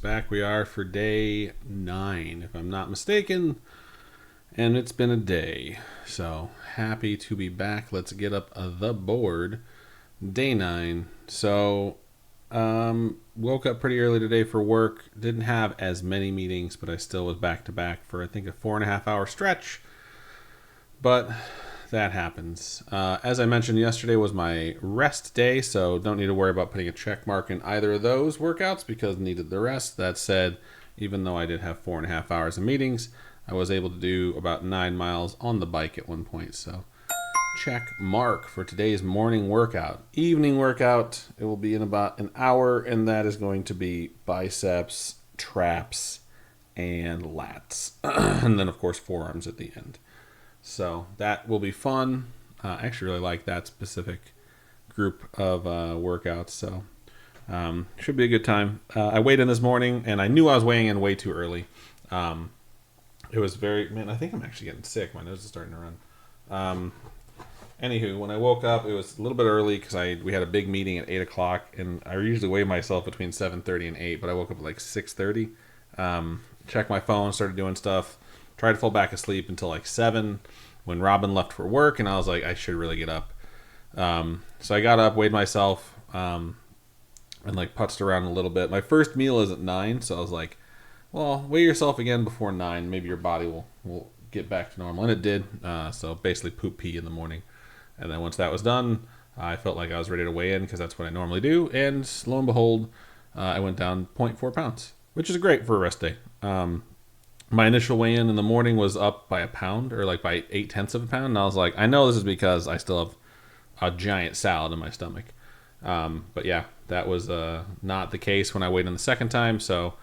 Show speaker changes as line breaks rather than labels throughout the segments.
Back we are for day 9, if I'm not mistaken. And it's been a day. So happy to be back. Let's get up the board. Day 9. So woke up pretty early today for work. Didn't have as many meetings, but I still was back to back for I think a 4.5 hour stretch. But that happens. As I mentioned, yesterday was my rest day, so don't need to worry about putting a check mark in either of those workouts because needed the rest. That said, even though I did have 4.5 hours of meetings, I was able to do about 9 miles on the bike at one point. So check mark for today's morning workout. Evening workout, it will be in about an hour, and that is going to be biceps, traps, and lats. And then, of course, forearms at the end. So that will be fun. I actually really like that specific group of workouts. So should be a good time. I weighed in this morning, and I knew I was weighing in way too early. It was I think I'm actually getting sick. My nose is starting to run. Anywho, when I woke up, it was a little bit early because we had a big meeting at 8 o'clock, and I usually weigh myself between 7:30 and 8, but I woke up at like 6:30. Checked my phone, started doing stuff. Tried to fall back asleep until like 7 when Robin left for work, and I was like, I should really get up. So I got up, weighed myself, and like putzed around a little bit. My first meal is at 9, so I was like, well, weigh yourself again before 9. Maybe your body will get back to normal. And it did. So basically poop pee in the morning. And then once that was done, I felt like I was ready to weigh in because that's what I normally do. And lo and behold, I went down 0.4 pounds, which is great for a rest day. My initial weigh-in the morning was up by a pound, or like by 0.8 of a pound. And I was like, I know this is because I still have a giant salad in my stomach. But yeah, that was not the case when I weighed in the second time. So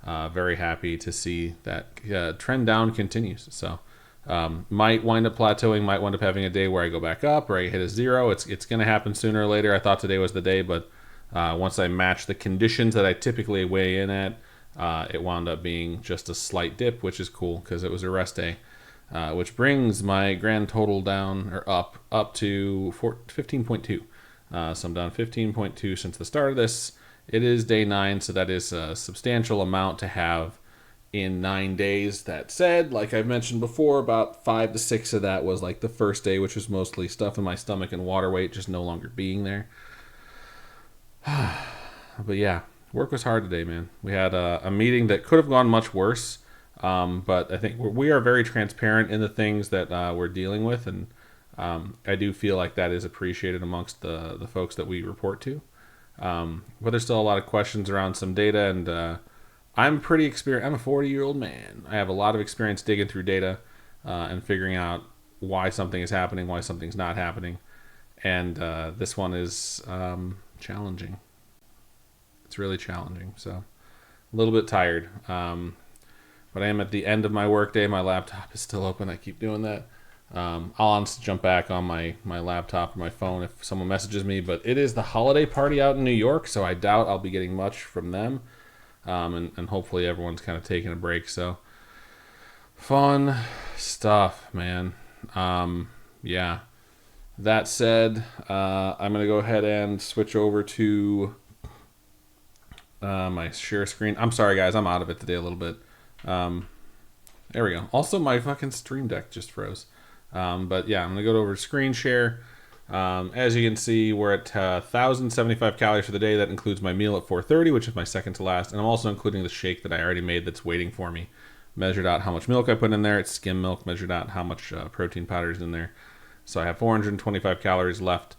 very happy to see that trend down continues. So might wind up plateauing, might wind up having a day where I go back up or I hit a 0. It's going to happen sooner or later. I thought today was the day, but once I match the conditions that I typically weigh in at, it wound up being just a slight dip, which is cool because it was a rest day, which brings my grand total down or up to 15.2. So I'm down 15.2 since the start of this. It is day 9, so that is a substantial amount to have in 9 days. That said, like I've mentioned before, about 5 to 6 of that was like the first day, which was mostly stuff in my stomach and water weight just no longer being there. But yeah. Work was hard today, man. We had a meeting that could have gone much worse, but I think we are very transparent in the things that we're dealing with, and I do feel like that is appreciated amongst the folks that we report to. But there's still a lot of questions around some data, and I'm pretty experienced. I'm a 40-year-old man. I have a lot of experience digging through data and figuring out why something is happening, why something's not happening, and this one is challenging. It's really challenging, so a little bit tired, but I am at the end of my workday. My laptop is still open. I keep doing that. I'll honestly jump back on my laptop or my phone if someone messages me, but it is the holiday party out in New York, so I doubt I'll be getting much from them, and hopefully everyone's kind of taking a break. So fun stuff, man. Yeah, that said, I'm gonna go ahead and switch over to my share screen. I'm sorry, guys. I'm out of it today a little bit. There we go. Also, my fucking Stream Deck just froze. But yeah, I'm going to go over to screen share. As you can see, we're at 1,075 calories for the day. That includes my meal at 4:30, which is my second to last. And I'm also including the shake that I already made that's waiting for me. Measured out how much milk I put in there. It's skim milk. Measured out how much protein powder is in there. So I have 425 calories left,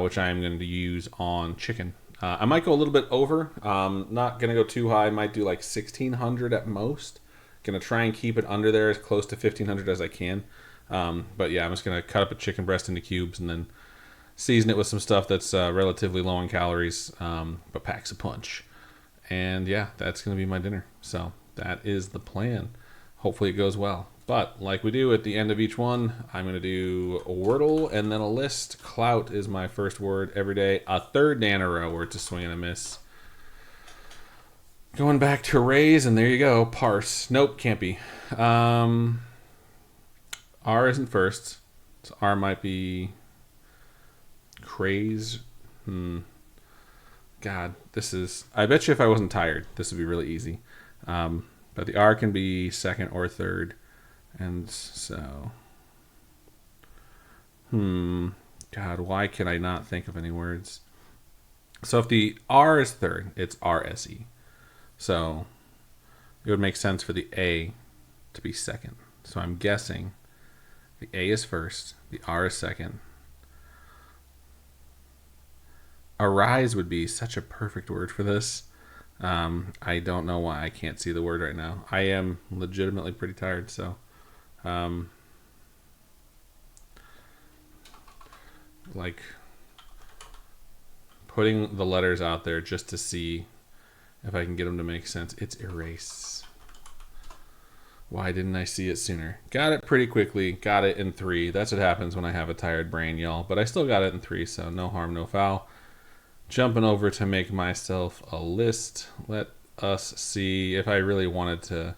which I am going to use on chicken. I might go a little bit over. Not going to go too high. I might do like 1,600 at most. Going to try and keep it under there as close to 1,500 as I can. But yeah, I'm just going to cut up a chicken breast into cubes and then season it with some stuff that's relatively low in calories, but packs a punch. And yeah, that's going to be my dinner. So that is the plan. Hopefully it goes well. But like we do at the end of each one, I'm going to do a Wordle and then a list. Clout is my first word every day. A third day in a row where it's a swing and a miss. Going back to arrays, and there you go. Parse. Nope, can't be. R isn't first. So R might be craze. God, This is. I bet you if I wasn't tired, this would be really easy. But the R can be second or third, and so. God, why can I not think of any words? So if the R is third, it's RSE. So it would make sense for the A to be second. So I'm guessing the A is first, the R is second. Arise would be such a perfect word for this. I don't know why I can't see the word right now. I am legitimately pretty tired, so like putting the letters out there just to see if I can get them to make sense. It's erase. Why didn't I see it sooner? Got it pretty quickly. Got it in 3. That's what happens when I have a tired brain, y'all. But I still got it in 3, so no harm, no foul. Jumping over to make myself a list. Let us see. If I really wanted to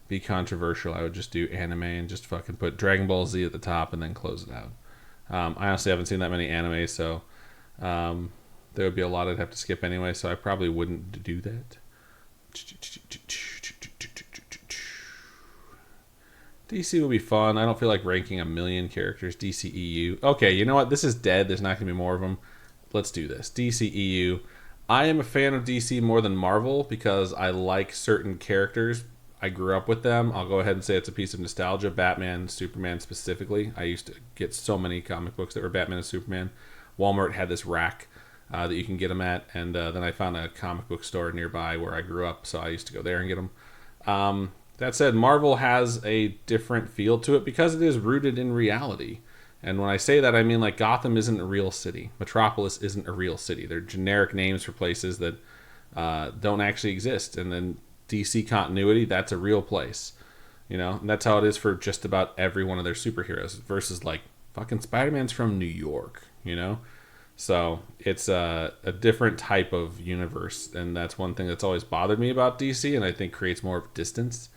be controversial, I would just do anime and just fucking put Dragon Ball Z at the top and then close it out. I honestly haven't seen that many anime, so there would be a lot I'd have to skip anyway, so I probably wouldn't do that. DC will be fun. I don't feel like ranking a million characters. DCEU. Okay, you know what? This is dead. There's not going to be more of them. Let's do this. DCEU. I am a fan of DC more than Marvel because I like certain characters. I grew up with them. I'll go ahead and say it's a piece of nostalgia. Batman, Superman specifically. I used to get so many comic books that were Batman and Superman. Walmart had this rack that you can get them at, and then I found a comic book store nearby where I grew up, so I used to go there and get them. That said, Marvel has a different feel to it because it is rooted in reality. And when I say that, I mean like Gotham isn't a real city. Metropolis isn't a real city. They're generic names for places that don't actually exist. And then DC continuity, that's a real place. You know, and that's how it is for just about every one of their superheroes versus like fucking Spider-Man's from New York, you know? So it's a different type of universe. And that's one thing that's always bothered me about DC and I think creates more of distance.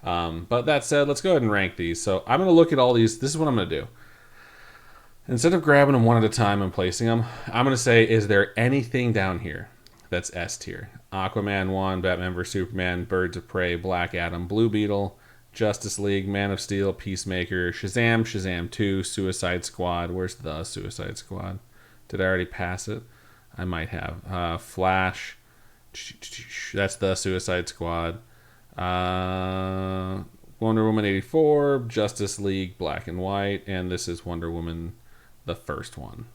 But that said, let's go ahead and rank these. So I'm going to look at all these. This is what I'm going to do. Instead of grabbing them one at a time and placing them, I'm going to say, is there anything down here that's S tier? Aquaman 1, Batman vs. Superman, Birds of Prey, Black Adam, Blue Beetle, Justice League, Man of Steel, Peacemaker, Shazam, Shazam 2, Suicide Squad. Where's the Suicide Squad? Did I already pass it? I might have. Flash. That's the Suicide Squad. Wonder Woman 84, Justice League, Black and White, and this is Wonder Woman, the first one.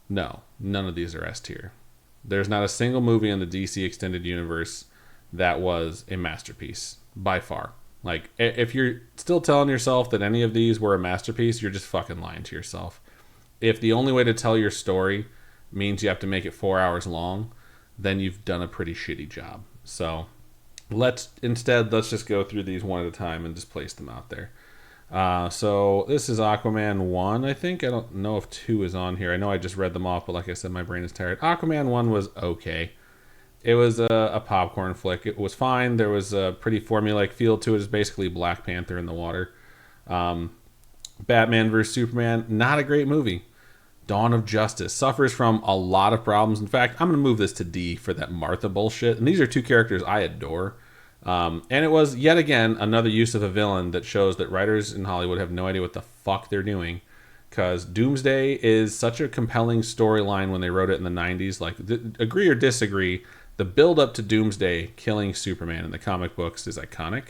No, none of these are S tier. There's not a single movie in the DC Extended Universe that was a masterpiece, by far. Like, if you're still telling yourself that any of these were a masterpiece, you're just fucking lying to yourself. If the only way to tell your story means you have to make it 4 hours long, then you've done a pretty shitty job. So let's just go through these one at a time and just place them out there. So this is Aquaman 1, I think. I don't know if 2 is on here. I know I just read them off, but like I said, my brain is tired. Aquaman 1 was okay. It was a popcorn flick. It was fine. There was a pretty formulaic feel to it. It's basically Black Panther in the water. Batman vs. Superman, not a great movie. Dawn of Justice suffers from a lot of problems. In fact, I'm going to move this to D for that Martha bullshit. And these are two characters I adore. And it was, yet again, another use of a villain that shows that writers in Hollywood have no idea what the fuck they're doing. Because Doomsday is such a compelling storyline when they wrote it in the 90s. Like, agree or disagree, the build-up to Doomsday killing Superman in the comic books is iconic.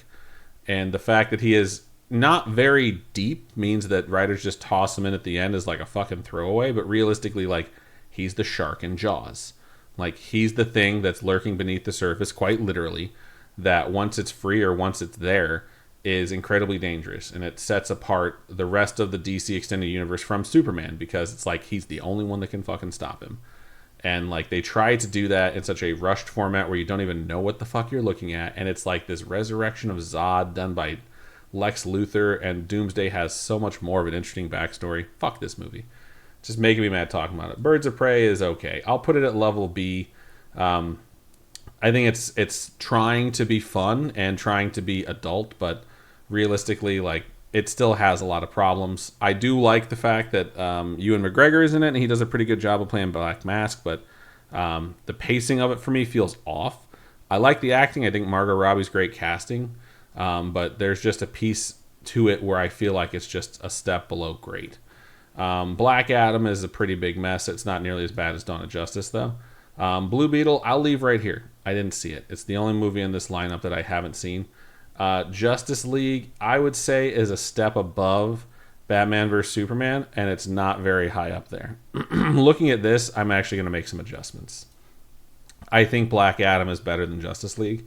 And the fact that he is not very deep means that writers just toss him in at the end as like a fucking throwaway. But realistically, like, he's the shark in Jaws. Like, he's the thing that's lurking beneath the surface, quite literally, that once it's free or once it's there is incredibly dangerous, and it sets apart the rest of the DC Extended Universe from Superman because it's like he's the only one that can fucking stop him. And like they try to do that in such a rushed format where you don't even know what the fuck you're looking at, and it's like this resurrection of Zod done by Lex Luthor, and Doomsday has so much more of an interesting backstory. Fuck this movie. Just making me mad talking about it. Birds of Prey is okay. I'll put it at level B. I think it's trying to be fun and trying to be adult, but realistically, like, it still has a lot of problems. I do like the fact that Ewan McGregor is in it, and he does a pretty good job of playing Black Mask, but The pacing of it for me feels off. I like the acting. I think Margot Robbie's great casting, but there's just a piece to it where I feel like it's just a step below great. Black Adam is a pretty big mess. It's not nearly as bad as Dawn of Justice, though. Blue Beetle, I'll leave right here. I didn't see it. It's the only movie in this lineup that I haven't seen. Justice League, I would say, is a step above Batman vs. Superman, and it's not very high up there. Looking at this, I'm actually going to make some adjustments. I think Black Adam is better than Justice League.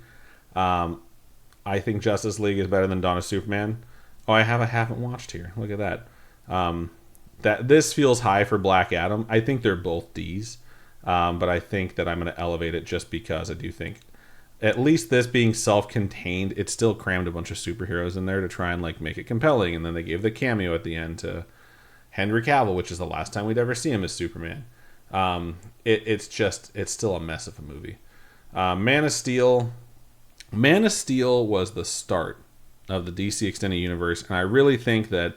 I think Justice League is better than Dawn of Superman. Oh, I haven't watched here. Look at that. That this feels high for Black Adam. I think they're both D's, but I think that I'm going to elevate it just because I do think, at least this being self-contained, it still crammed a bunch of superheroes in there to try and like make it compelling. And then they gave the cameo at the end to Henry Cavill, which is the last time we'd ever see him as Superman. It's still a mess of a movie. Man of Steel was the start of the DC Extended Universe, and I really think that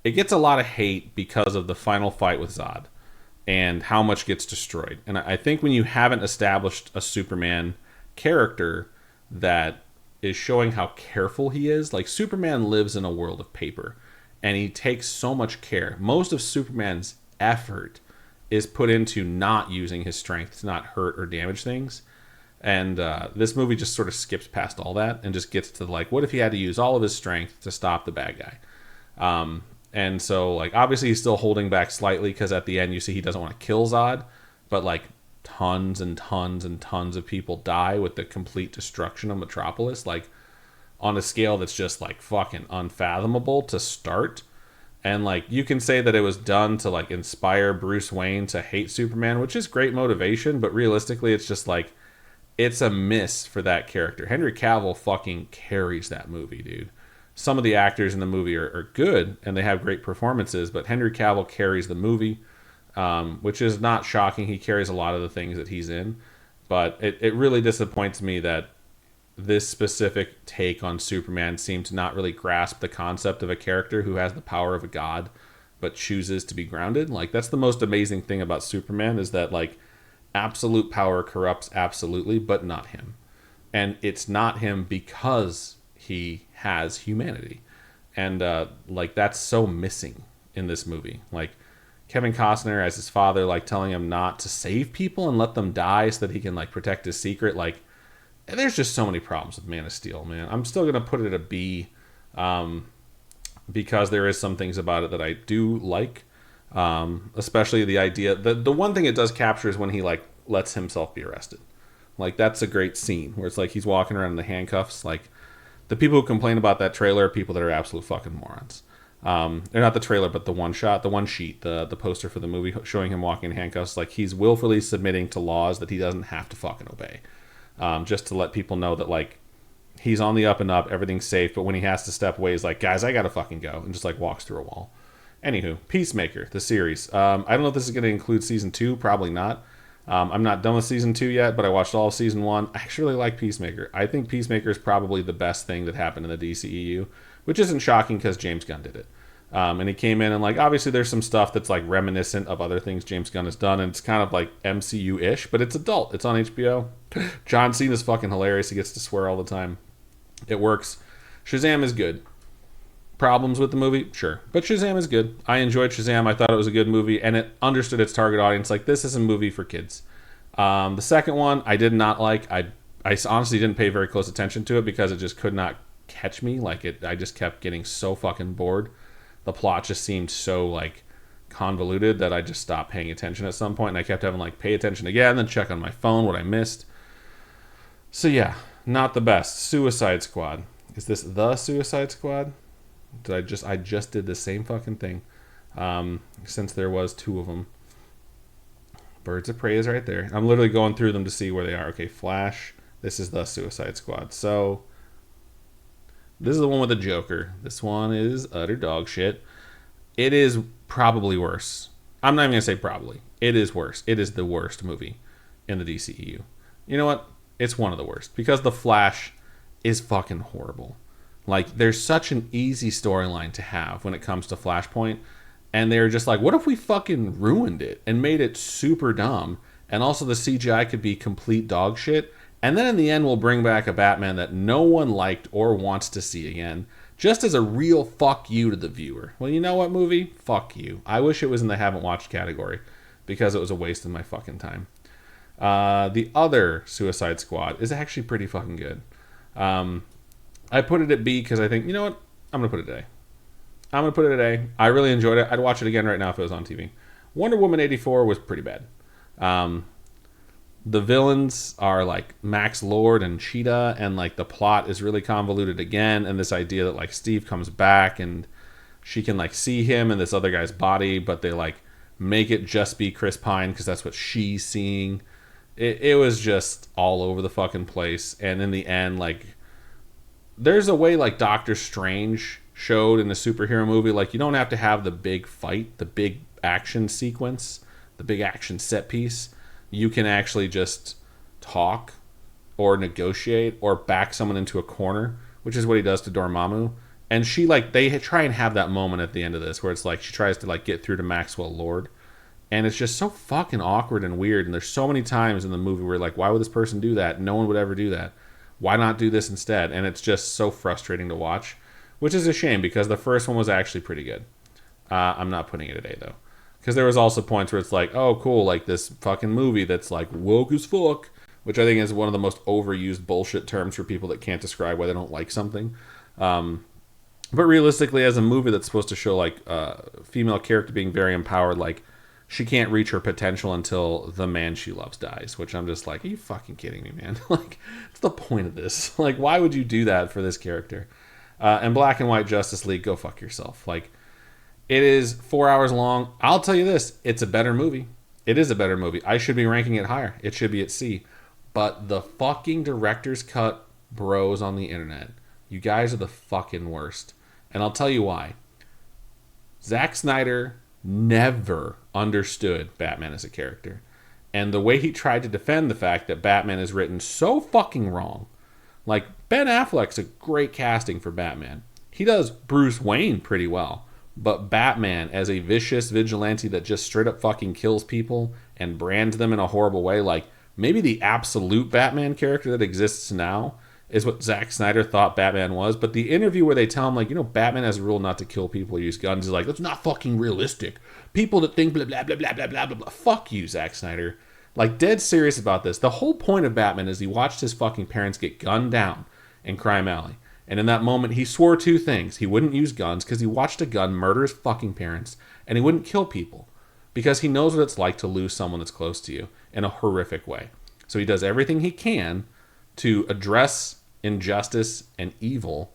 it gets a lot of hate because of the final fight with Zod and how much gets destroyed. And I think when you haven't established a Superman character that is showing how careful he is, like Superman lives in a world of paper and he takes so much care. Most of Superman's effort is put into not using his strength to not hurt or damage things. And this movie just sort of skips past all that and just gets to like, what if he had to use all of his strength to stop the bad guy? And so, like, obviously he's still holding back slightly because at the end you see he doesn't want to kill Zod, but like tons and tons and tons of people die with the complete destruction of Metropolis, like on a scale that's just like fucking unfathomable to start. And like you can say that it was done to like inspire Bruce Wayne to hate Superman, which is great motivation, but realistically it's just like, it's a miss for that character. Henry Cavill fucking carries that movie, dude. Some of the actors in the movie are good and they have great performances, but Henry Cavill carries the movie, which is not shocking. He carries a lot of the things that he's in, but it really disappoints me that this specific take on Superman seemed to not really grasp the concept of a character who has the power of a god but chooses to be grounded. Like, that's the most amazing thing about Superman, is that like absolute power corrupts absolutely, but not him. And it's not him because he has humanity. And like that's so missing in this movie. Like Kevin Costner as his father, like telling him not to save people and let them die so that he can like protect his secret. Like, there's just so many problems with Man of Steel, man. I'm still going to put it at a B, because there is some things about it that I do like. Especially the idea that the one thing it does capture is when he like lets himself be arrested. Like, that's a great scene where it's like he's walking around in the handcuffs. Like, the people who complain about that trailer are people that are absolute fucking morons. They're not the trailer, but the one sheet, the poster for the movie showing him walking in handcuffs. Like, he's willfully submitting to laws that he doesn't have to fucking obey. Just to let people know that like he's on the up and up, everything's safe, but when he has to step away, he's like, guys, I gotta fucking go, and just like walks through a wall. Anywho, Peacemaker, the series. I don't know if this is going to include season 2. Probably not. I'm not done with season 2 yet, but I watched all of season 1. I actually really like Peacemaker. I think Peacemaker is probably the best thing that happened in the DCEU, which isn't shocking because James Gunn did it. And he came in and like, obviously there's some stuff that's like reminiscent of other things James Gunn has done, and it's kind of like MCU-ish, but it's adult. It's on HBO. John Cena's fucking hilarious. He gets to swear all the time. It works. Shazam is good. Problems with the movie? Sure. But Shazam is good. I enjoyed Shazam. I thought it was a good movie, and it understood its target audience. Like, this is a movie for kids. The second one, I did not like. I honestly didn't pay very close attention to it because it just could not catch me. Like, I just kept getting so fucking bored. The plot just seemed so, like, convoluted that I just stopped paying attention at some point, and I kept having, like, pay attention again, then check on my phone what I missed. So, yeah, not the best. Suicide Squad. Is this the Suicide Squad? I just did the same fucking thing, since there was 2 of them. Birds of Prey is right there. I'm literally going through them to see where they are. Okay, Flash. This is the Suicide Squad. So this is the one with the Joker. This one is utter dog shit. It is probably worse. I'm not even gonna say probably. It is worse. It is the worst movie in the DCEU. You know what? It's one of the worst because the Flash is fucking horrible. Like, there's such an easy storyline to have when it comes to Flashpoint, and they're just like, what if we fucking ruined it and made it super dumb and also the CGI could be complete dog shit. And then in the end, we'll bring back a Batman that no one liked or wants to see again, just as a real fuck you to the viewer. Well, you know what, movie? Fuck you. I wish it was in the haven't watched category, because it was a waste of my fucking time. The other Suicide Squad is actually pretty fucking good. I put it at B because I think, you know what? I'm going to put it at A. I'm going to put it at A. I really enjoyed it. I'd watch it again right now if it was on TV. Wonder Woman 84 was pretty bad. The villains are like Max Lord and Cheetah, and like the plot is really convoluted again, and this idea that like Steve comes back and she can like see him in this other guy's body, but they like make it just be Chris Pine because that's what she's seeing. It was just all over the fucking place, and in the end, like, there's a way like Doctor Strange showed in a superhero movie, like you don't have to have the big fight, the big action sequence, the big action set piece. You can actually just talk or negotiate or back someone into a corner, which is what he does to Dormammu. And she like they try and have that moment at the end of this where it's like she tries to like get through to Maxwell Lord, and it's just so fucking awkward and weird. And there's so many times in the movie where like, why would this person do that? No one would ever do that. Why not do this instead? And it's just so frustrating to watch, which is a shame because the first one was actually pretty good. I'm not putting it at A though, because there was also points where it's like, oh cool, like this fucking movie that's like woke as fuck, which I think is one of the most overused bullshit terms for people that can't describe why they don't like something. But realistically, as a movie that's supposed to show like a female character being very empowered, like she can't reach her potential until the man she loves dies, which I'm just like, are you fucking kidding me, man? Like, what's the point of this? Like, why would you do that for this character? And Black and White Justice League, go fuck yourself. Like, it is 4 hours long. I'll tell you this, it's a better movie. It is a better movie. I should be ranking it higher. It should be at C. But the fucking director's cut bros on the internet, you guys are the fucking worst. And I'll tell you why. Zack Snyder never understood Batman as a character. And the way he tried to defend the fact that Batman is written so fucking wrong. Like, Ben Affleck's a great casting for Batman. He does Bruce Wayne pretty well. But Batman as a vicious vigilante that just straight up fucking kills people and brands them in a horrible way, like maybe the absolute Batman character that exists now is what Zack Snyder thought Batman was. But the interview where they tell him, like, you know, Batman has a rule not to kill people or use guns, is like, that's not fucking realistic. People that think blah, blah, blah, blah, blah, blah, blah, blah. Fuck you, Zack Snyder. Like, dead serious about this. The whole point of Batman is he watched his fucking parents get gunned down in Crime Alley. And in that moment, he swore two things. He wouldn't use guns because he watched a gun murder his fucking parents, and he wouldn't kill people because he knows what it's like to lose someone that's close to you in a horrific way. So he does everything he can to address injustice and evil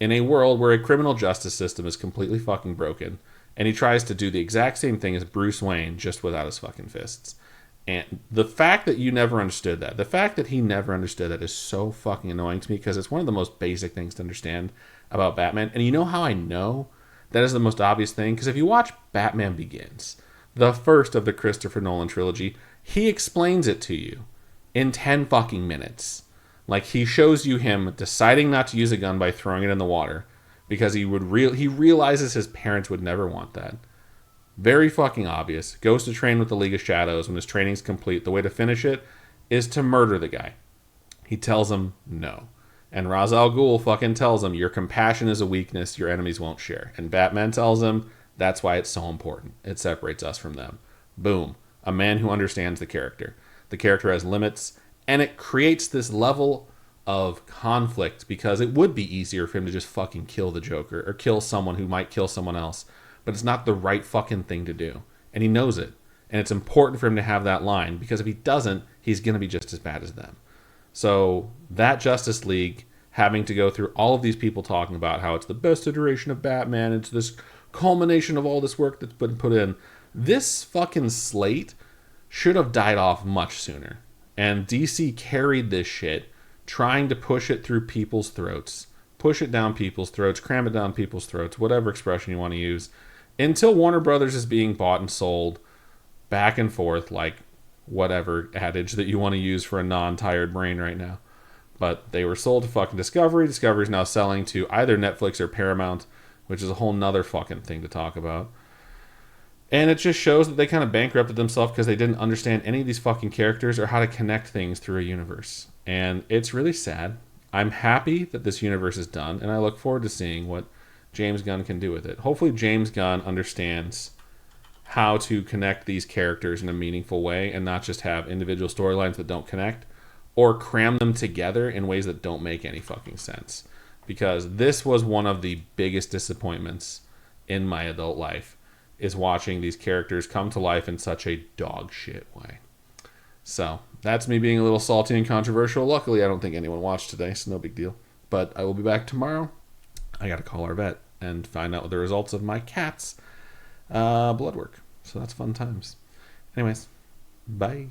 in a world where a criminal justice system is completely fucking broken, and he tries to do the exact same thing as Bruce Wayne, just without his fucking fists. And the fact that you never understood that, the fact that he never understood that is so fucking annoying to me, because it's one of the most basic things to understand about Batman. And you know how I know that is the most obvious thing? Because if you watch Batman Begins, the first of the Christopher Nolan trilogy, he explains it to you in 10 fucking minutes. Like, he shows you him deciding not to use a gun by throwing it in the water because he realizes his parents would never want that. Very fucking obvious. Goes to train with the League of Shadows. When his training's complete, the way to finish it is to murder the guy. He tells him no. And Ra's al Ghul fucking tells him, your compassion is a weakness your enemies won't share. And Batman tells him, that's why it's so important. It separates us from them. Boom. A man who understands the character. The character has limits, and it creates this level of conflict because it would be easier for him to just fucking kill the Joker or kill someone who might kill someone else. But it's not the right fucking thing to do. And he knows it. And it's important for him to have that line, because if he doesn't, he's going to be just as bad as them. So that Justice League, having to go through all of these people talking about how it's the best iteration of Batman, it's this culmination of all this work that's been put in. This fucking slate should have died off much sooner. And DC carried this shit, trying to push it through people's throats. Push it down people's throats, cram it down people's throats, whatever expression you want to use, until Warner Brothers is being bought and sold back and forth, like whatever adage that you want to use for a non-tired brain right now. But they were sold to fucking Discovery. Discovery's now selling to either Netflix or Paramount, which is a whole nother fucking thing to talk about. And it just shows that they kind of bankrupted themselves because they didn't understand any of these fucking characters or how to connect things through a universe. And it's really sad. I'm happy that this universe is done, and I look forward to seeing what James Gunn can do with it. Hopefully, James Gunn understands how to connect these characters in a meaningful way and not just have individual storylines that don't connect or cram them together in ways that don't make any fucking sense. Because this was one of the biggest disappointments in my adult life, is watching these characters come to life in such a dog shit way. So that's me being a little salty and controversial. Luckily, I don't think anyone watched today, so no big deal. But I will be back tomorrow. I got to call our vet and find out the results of my cat's blood work. So that's fun times. Anyways, bye.